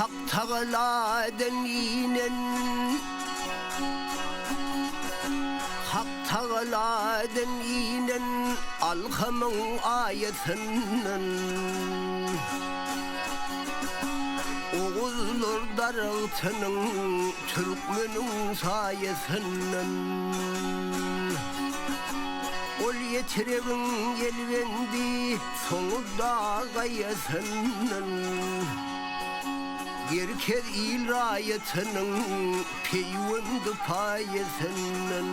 Hak Teala deminen Hak Teala deminen Alkamın ayetinden Oğuzlar darıltının Türkmenin sayesinden Ol yetireğin gelvendi Sonunda gayesinden Gerker ilayetinin peyvindi payesinden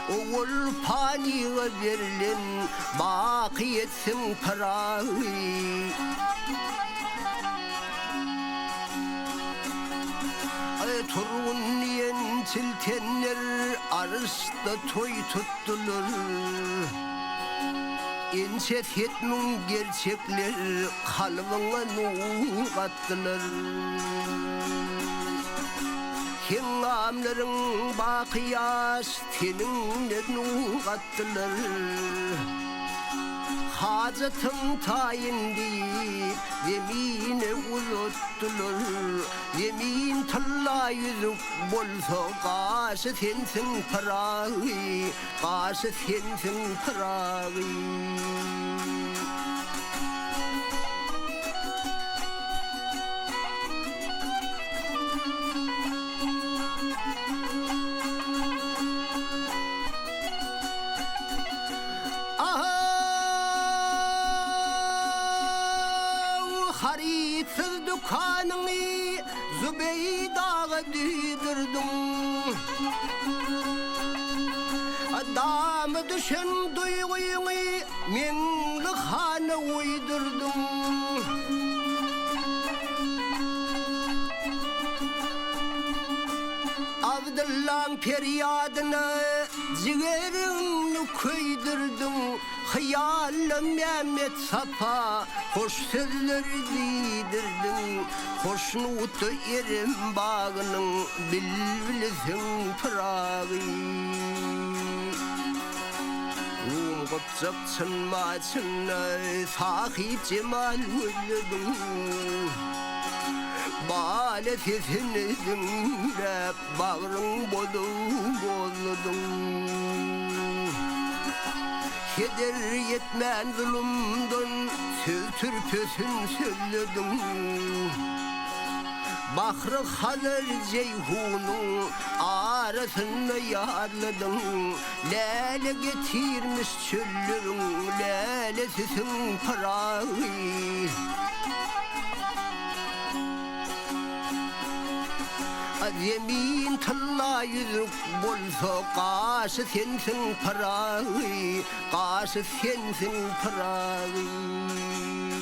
Oğul paniye verilen bakiyetsin parayı Turgun niyen çiltenler arışta toy tuttular İnşet etmin gerçekler kalbına nur kattılar Hengamların bakiyas teninle nur kattılar Hacetın tayin deyip yemine uzattılar Yemin talla yüzük bolsa karşı sensin parayı Karşı sensin parayı Haritsiz dükkanını Zübeydağa düydürdüm Adamı düşen duyguyunu Menli hana uydurdum Abdullah'ın feryadına Ciğerini köydürdüm Hıyalım Mehmet Safa Hoş sözler diydirdin Hoşnutu yerim bağının Bilbilsin pırağı Kıpçak çınmaçına Sahip cemal vücudun Bale sesini dinlep Bağrın bozdun Keder yetmen zulümdün Söz türpüsün söyledim Bahrı Hazır Ceyhun'un arasını yarladım Lale getirmiş çöllerin Lalesisin parayı Yemin talla yüzük bolsa karşı sensin parayı Karşı sensin parayı